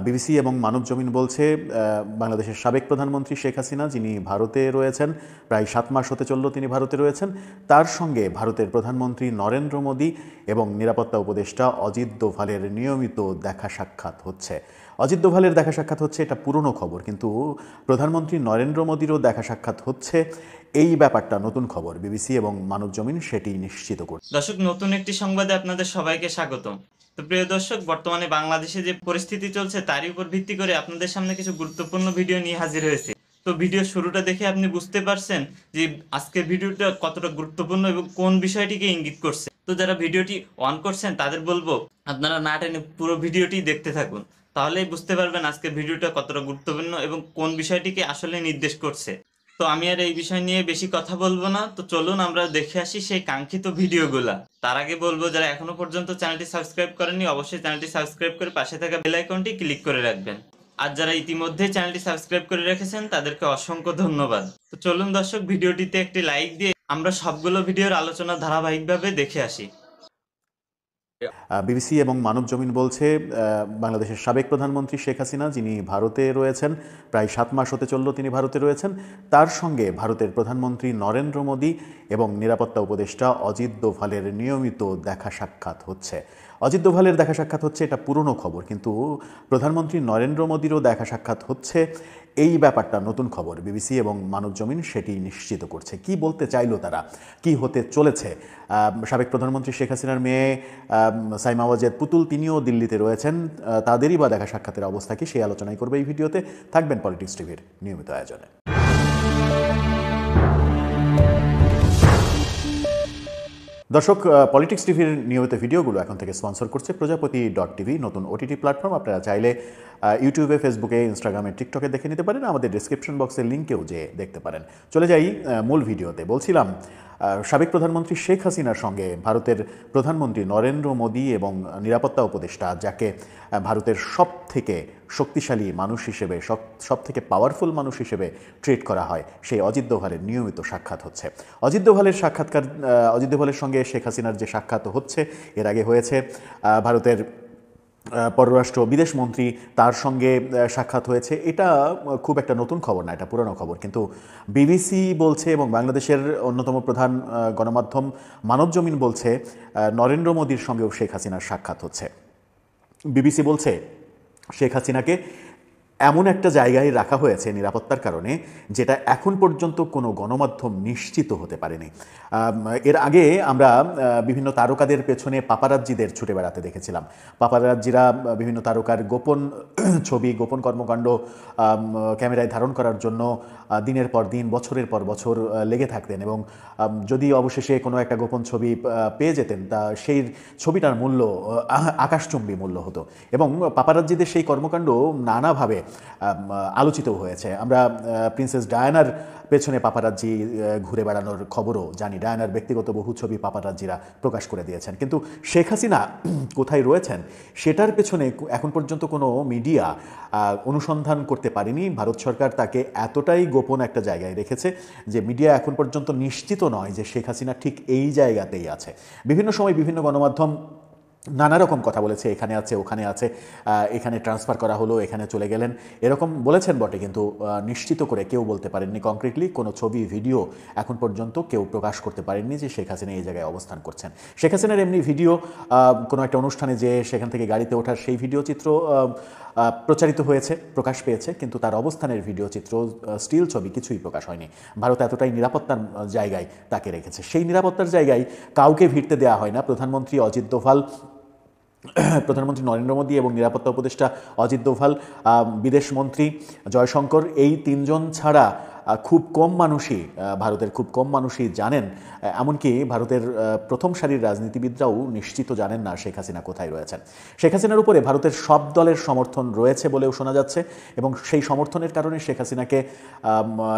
BBC এবং মানবজমিন বলছে বাংলাদেশের সাবেক প্রধানমন্ত্রী শেখ হাসিনা, যিনি ভারতে রয়েছেন, প্রায় 7 মাস হতে চলল তিনি ভারতে রয়েছেন, তার সঙ্গে ভারতের প্রধানমন্ত্রী নরেন্দ্র মোদী এবং নিরাপত্তা উপদেষ্টা অজিত দোভালের নিয়মিত দেখা সাক্ষাৎ হচ্ছে। অজিত দোভালের দেখা সাক্ষাৎ হচ্ছে, এটা পুরনো খবর, কিন্তু প্রধানমন্ত্রী নরেন্দ্র মোদীরও দেখা সাক্ষাৎ হচ্ছে, এই ব্যাপারটা নতুন খবর। বিবিসি এবং মানবজমিন সেটি নিশ্চিত করছে। দর্শক, নতুন একটি সংবাদে আপনাদের সবাইকে স্বাগতম। তো প্রিয় দর্শক, বর্তমানে বাংলাদেশে যে পরিস্থিতি চলছে তারই উপর ভিত্তি করে আপনাদের সামনে কিছু গুরুত্বপূর্ণ ভিডিও নিয়ে হাজির হয়েছে। তো ভিডিও শুরুটা দেখে আপনি বুঝতে পারছেন যে আজকের ভিডিওটা কতটা গুরুত্বপূর্ণ এবং কোন বিষয়টিকে ইঙ্গিত করছে। তো যারা ভিডিওটি অন করছেন তাদের বলবো আপনারা না টেনে পুরো ভিডিওটি দেখতে থাকুন, তাহলেই বুঝতে পারবেন আজকের ভিডিওটা কতটা গুরুত্বপূর্ণ এবং কোন বিষয়টিকে আসলে নির্দেশ করছে। তো আমি আর এই বিষয় নিয়ে বেশি কথা বলবো না, তো চলুন আমরা দেখে আসি সেই কাঙ্ক্ষিত ভিডিওগুলা। তার আগে বলবো, যারা এখনো পর্যন্ত চ্যানেলটি সাবস্ক্রাইব করেননি অবশ্যই চ্যানেলটি সাবস্ক্রাইব করে পাশে থাকা বেল আইকনটি ক্লিক করে রাখবেন। আর যারা ইতিমধ্যে চ্যানেলটি সাবস্ক্রাইব করে রেখেছেন তাদেরকে অসংখ্য ধন্যবাদ। তো চলুন দর্শক, ভিডিওটিতে একটি লাইক দিয়ে আমরা সবগুলো ভিডিওর আলোচনা ধারাবাহিকভাবে দেখে আসি। বিবিসি এবং মানবজমিন বলছে বাংলাদেশের সাবেক প্রধানমন্ত্রী শেখ হাসিনা, যিনি ভারতে রয়েছেন, প্রায় 7 মাস হতে চলল তিনি ভারতে রয়েছেন, তার সঙ্গে ভারতের প্রধানমন্ত্রী নরেন্দ্র মোদী এবং নিরাপত্তা উপদেষ্টা অজিত দোভালের নিয়মিত দেখা সাক্ষাৎ হচ্ছে। অজিত দোভালের দেখা সাক্ষাৎ হচ্ছে, এটা পুরনো খবর, কিন্তু প্রধানমন্ত্রী নরেন্দ্র মোদীরও দেখা সাক্ষাৎ হচ্ছে, এই ব্যাপারটা নতুন খবর। বিবিসি এবং মানবজমিন সেটি নিশ্চিত করছে। কি বলতে চাইলো তারা, কি হতে চলেছে? সাবেক প্রধানমন্ত্রী শেখ হাসিনার মেয়ে সাইমা ওয়াজেদ পুতুল, তিনিও দিল্লিতে রয়েছেন, তাদেরই বা দেখা সাক্ষাতের অবস্থা কি, সেই আলোচনাই করবে এই ভিডিওতে। থাকবেন পলিটিক্স টিভির নিয়মিত আয়োজনে। দর্শক, পলিটিক্স টিভির নিয়মিত ভিডিওগুলো এখন থেকে স্পন্সর করছে প্রজাপতি.tv, নতুন ওটিটি প্ল্যাটফর্ম। আপনারা চাইলে ইউটিউবে, ফেসবুকে, ইনস্টাগ্রামে, টিকটকে দেখে নিতে পারেন, আমাদের ডিসক্রিপশন বক্সের লিঙ্কেও যে দেখতে পারেন। চলে যাই মূল ভিডিওতে। বলছিলাম, সাবেক প্রধানমন্ত্রী শেখ হাসিনার সঙ্গে ভারতের প্রধানমন্ত্রী নরেন্দ্র মোদী এবং নিরাপত্তা উপদেষ্টা, যাকে ভারতের সব থেকে শক্তিশালী মানুষ হিসেবে, সব থেকে পাওয়ারফুল মানুষ হিসেবে ট্রিট করা হয়, সেই অজিত দোভালের নিয়মিত সাক্ষাৎ হচ্ছে। অজিত দোভালের সঙ্গে শেখ হাসিনার যে সাক্ষাৎ হচ্ছে, এর আগে হয়েছে ভারতের পররাষ্ট্র বিদেশমন্ত্রী, তার সঙ্গে সাক্ষাৎ হয়েছে। এটা খুব একটা নতুন খবর না, এটা পুরনো খবর, কিন্তু বিবিসি বলছে এবং বাংলাদেশের অন্যতম প্রধান গণমাধ্যম মানবজমিন বলছে নরেন্দ্র মোদীর সঙ্গেও শেখ হাসিনার সাক্ষাৎ হচ্ছে। বিবিসি বলছে শেখ হাসিনাকে এমন একটা জায়গায় রাখা হয়েছে নিরাপত্তার কারণে, যেটা এখন পর্যন্ত কোনো গণমাধ্যম নিশ্চিত হতে পারেনি। এর আগে আমরা বিভিন্ন তারকাদের পেছনে পাপারাজ্জিদের ছুটে বেড়াতে দেখেছিলাম। পাপারাজ্জিরা বিভিন্ন তারকার গোপন ছবি, গোপন কর্মকাণ্ড ক্যামেরায় ধারণ করার জন্য দিনের পর দিন, বছরের পর বছর লেগে থাকতেন, এবং যদি অবশেষে কোনো একটা গোপন ছবি পেয়ে যেতেন, তা সেই ছবিটার মূল্য আকাশচুম্বী মূল্য হতো, এবং পাপারাজ্জিদের সেই কর্মকাণ্ড নানাভাবে আলোচিত হয়েছে। আমরা প্রিন্সেস ডায়ানার পেছনে পাপারাজ্জি ঘুরে বেড়ানোর খবরও জানি। ডায়ানার ব্যক্তিগত বহু ছবি পাপারাজ্জিরা প্রকাশ করে দিয়েছেন, কিন্তু শেখ হাসিনা কোথায় রয়েছেন সেটার পেছনে এখন পর্যন্ত কোনো মিডিয়া অনুসন্ধান করতে পারেনি। ভারত সরকার তাকে এতটাই গোপন একটা জায়গায় রেখেছে যে মিডিয়া এখন পর্যন্ত নিশ্চিত নয় যে শেখ হাসিনা ঠিক এই জায়গাতেই আছে। বিভিন্ন সময় বিভিন্ন গণমাধ্যম নানা রকম কথা বলেছে, এখানে আছে, ওখানে আছে, এখানে ট্রান্সফার করা হলো, এখানে চলে গেলেন, এরকম বলেছেন বটে, কিন্তু নিশ্চিত করে কেউ বলতে পারেননি, কংক্রিটলি কোনো ছবি, ভিডিও এখন পর্যন্ত কেউ প্রকাশ করতে পারেননি যে শেখ হাসিনা এই জায়গায় অবস্থান করছেন। শেখ হাসিনার এমনি ভিডিও, কোনো একটা অনুষ্ঠানে যে সেখান থেকে গাড়িতে ওঠার সেই ভিডিও চিত্র প্রচারিত হয়েছে, প্রকাশ পেয়েছে, কিন্তু তার অবস্থানের ভিডিও চিত্র, স্টিল ছবি কিছুই প্রকাশ হয়নি। ভারত এতটাই নিরাপত্তার জায়গায় তাকে রেখেছে। সেই নিরাপত্তার জায়গায় কাউকে ভিড়তে দেওয়া হয় না। প্রধানমন্ত্রী অজিত দোভাল, প্রধানমন্ত্রী নরেন্দ্র মোদী এবং নিরাপত্তা উপদেষ্টা অজিত দোভাল, বিদেশমন্ত্রী জয়শঙ্কর, এই তিনজন ছাড়া খুব কম মানুষই, ভারতের খুব কম মানুষই জানেন, এমনকি ভারতের প্রথম সারির রাজনীতিবিদরাও নিশ্চিত জানেন না শেখ হাসিনা কোথায় রয়েছেন। শেখ হাসিনার উপরে ভারতের সব দলের সমর্থন রয়েছে বলেও শোনা যাচ্ছে, এবং সেই সমর্থনের কারণে শেখ হাসিনাকে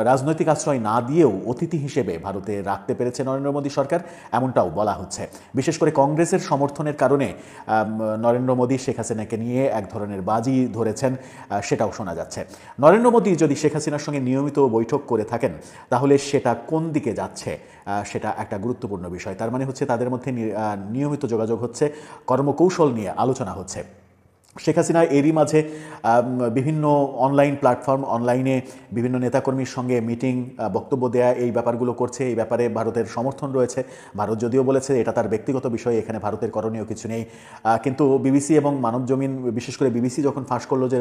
রাজনৈতিক আশ্রয় না দিয়েও অতিথি হিসেবে ভারতে রাখতে পেরেছে নরেন্দ্র মোদী সরকার, এমনটাও বলা হচ্ছে। বিশেষ করে কংগ্রেসের সমর্থনের কারণে নরেন্দ্র মোদী শেখ হাসিনাকে নিয়ে এক ধরনের বাজি ধরেছেন, সেটাও শোনা যাচ্ছে। নরেন্দ্র মোদী যদি শেখ হাসিনার সঙ্গে নিয়মিত বৈঠক করে থাকেন, তাহলে সেটা কোন দিকে যাচ্ছে সেটা একটা গুরুত্বপূর্ণ বিষয়। তার মানে হচ্ছে তাদের মধ্যে নিয়মিত যোগাযোগ হচ্ছে, কর্মকৌশল নিয়ে আলোচনা হচ্ছে। শেখ হাসিনা এরই মাঝে বিভিন্ন অনলাইন প্ল্যাটফর্ম, অনলাইনে বিভিন্ন নেতাকর্মীর সঙ্গে মিটিং, বক্তব্য দেয়া, এই ব্যাপারগুলো করছে। এই ব্যাপারে ভারতের সমর্থন রয়েছে। ভারত যদিও বলেছে এটা তার ব্যক্তিগত বিষয়, এখানে ভারতের করণীয় কিছু নেই। কিন্তু বিবিসি এবং মানবজমিন, বিশেষ করে বিবিসি যখন ফাঁস করলো যে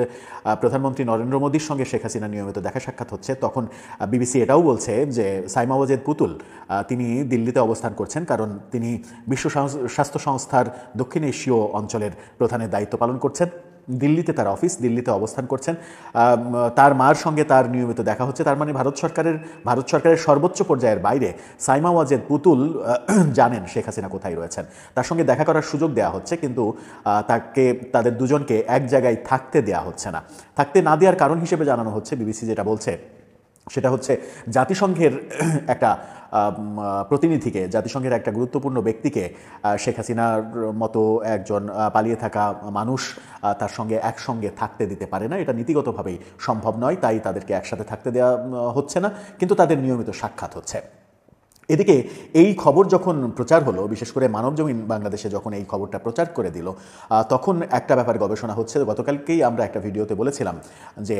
প্রধানমন্ত্রী নরেন্দ্র মোদীর সঙ্গে শেখ হাসিনা নিয়মিত দেখা সাক্ষাৎ হচ্ছে, তখন বিবিসি এটাও বলছে যে সাইমা ওয়াজেদ পুতুল তিনি দিল্লিতে অবস্থান করছেন, কারণ তিনি বিশ্ব স্বাস্থ্য সংস্থার দক্ষিণ এশীয় অঞ্চলের প্রধানের দায়িত্ব পালন করছেন। দিল্লিতে তার অফিস, দিল্লিতে অবস্থান করছেন। তার মার সঙ্গে তার নিয়মিত দেখা হচ্ছে। তার মানে ভারত সরকারের সর্বোচ্চ পর্যায়ের বাইরে সাইমা ওয়াজেদ পুতুল জানেন শেখ হাসিনা কোথায় রয়েছেন, তার সঙ্গে দেখা করার সুযোগ দেওয়া হচ্ছে, কিন্তু তাদের দুজনকে এক জায়গায় থাকতে দেওয়া হচ্ছে না। থাকতে না দেওয়ার কারণ হিসেবে জানানো হচ্ছে, বিবিসি যেটা বলছে সেটা হচ্ছে জাতিসংঘের একটা প্রতিনিধিকে, জাতিসংঘের একটা গুরুত্বপূর্ণ ব্যক্তিকে শেখ হাসিনার মতো একজন পালিয়ে থাকা মানুষ তার সঙ্গে একসঙ্গে থাকতে দিতে পারে না। এটা নীতিগতভাবেই সম্ভব নয়, তাই তাদেরকে একসাথে থাকতে দেওয়া হচ্ছে না, কিন্তু তাদের নিয়মিত সাক্ষাৎ হচ্ছে। এদিকে এই খবর যখন প্রচার হলো, বিশেষ করে মানবজমিন বাংলাদেশে যখন এই খবরটা প্রচার করে দিল, তখন একটা ব্যাপার গবেষণা হচ্ছে। গতকালকেই আমরা একটা ভিডিওতে বলেছিলাম যে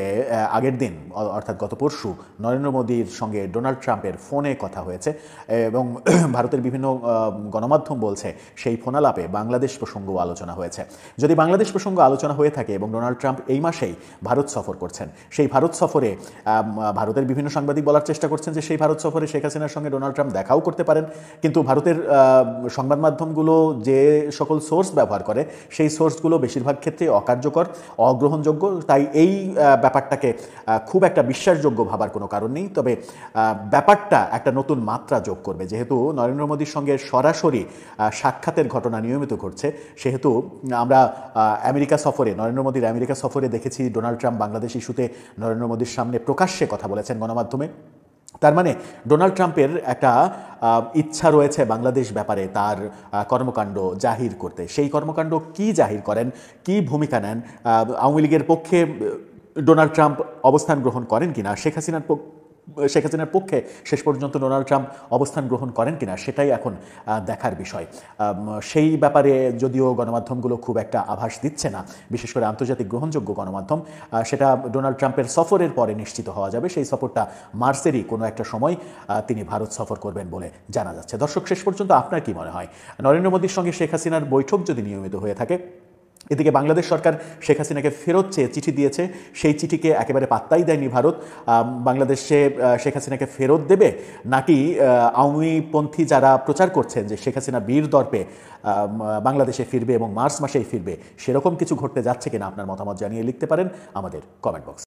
আগের দিন অর্থাৎ গত পরশু নরেন্দ্র মোদীর সঙ্গে ডোনাল্ড ট্রাম্পের ফোনে কথা হয়েছে, এবং ভারতের বিভিন্ন গণমাধ্যম বলছে সেই ফোনালাপে বাংলাদেশ প্রসঙ্গও আলোচনা হয়েছে। যদি বাংলাদেশ প্রসঙ্গ আলোচনা হয়ে থাকে এবং ডোনাল্ড ট্রাম্প এই মাসেই ভারত সফর করছেন, সেই ভারত সফরে ভারতের বিভিন্ন সাংবাদিক বলার চেষ্টা করছেন যে সেই ভারত সফরে শেখ হাসিনার সঙ্গে ডোনাল্ড ট্রাম্প দেখাও করতে পারেন, কিন্তু ভারতের সংবাদ মাধ্যমগুলো যে সকল সোর্স ব্যবহার করে সেই সোর্সগুলো বেশিরভাগ ক্ষেত্রে অকার্যকর, অগ্রহণযোগ্য। তাই এই ব্যাপারটাকে খুব একটা বিশ্বাসযোগ্য ভাবার কোনো কারণ নেই। তবে ব্যাপারটা একটা নতুন মাত্রা যোগ করবে, যেহেতু নরেন্দ্র মোদীর সঙ্গে সরাসরি সাক্ষাতের ঘটনা নিয়মিত ঘটছে, সেহেতু আমরা নরেন্দ্র মোদীর আমেরিকা সফরে দেখেছি ডোনাল্ড ট্রাম্প বাংলাদেশ ইস্যুতে নরেন্দ্র মোদীর সামনে প্রকাশ্যে কথা বলেছেন গণমাধ্যমে। তার মানে ডোনাল্ড ট্রাম্পের একটা ইচ্ছা রয়েছে বাংলাদেশ ব্যাপারে তার কর্মকাণ্ড জাহির করতে। সেই কর্মকাণ্ড কি জাহির করেন, কি ভূমিকা নেন, আওয়ামী লীগের পক্ষে ডোনাল্ড ট্রাম্প অবস্থান গ্রহণ করেন কিনা, শেখ হাসিনার পক্ষে শেষ পর্যন্ত ডোনাল্ড ট্রাম্প অবস্থান গ্রহণ করেন কিনা, সেটাই এখন দেখার বিষয়। সেই ব্যাপারে যদিও গণমাধ্যমগুলো খুব একটা আভাস দিচ্ছে না, বিশেষ করে আন্তর্জাতিক গ্রহণযোগ্য গণমাধ্যম, সেটা ডোনাল্ড ট্রাম্পের সফরের পরে নিশ্চিত হওয়া যাবে। সেই সফরটা মার্চেরই কোনো একটা সময় তিনি ভারত সফর করবেন বলে জানা যাচ্ছে। দর্শক, শেষ পর্যন্ত আপনার কি মনে হয়, নরেন্দ্র মোদীর সঙ্গে শেখ হাসিনার বৈঠক যদি নিয়মিত হয়ে থাকে, এদিকে বাংলাদেশ সরকার শেখ হাসিনাকে ফেরত চেয়ে চিঠি দিয়েছে, সেই চিঠিকে একেবারে পাত্তাই দেয়নি ভারত, বাংলাদেশে শেখ হাসিনাকে ফেরত দেবে, নাকি আওয়ামীপন্থী যারা প্রচার করছেন যে শেখ হাসিনা বীর দর্পে বাংলাদেশে ফিরবে এবং মার্চ মাসেই ফিরবে, সেরকম কিছু ঘটতে যাচ্ছে কিনা আপনার মতামত জানিয়ে লিখতে পারেন আমাদের কমেন্ট বক্স।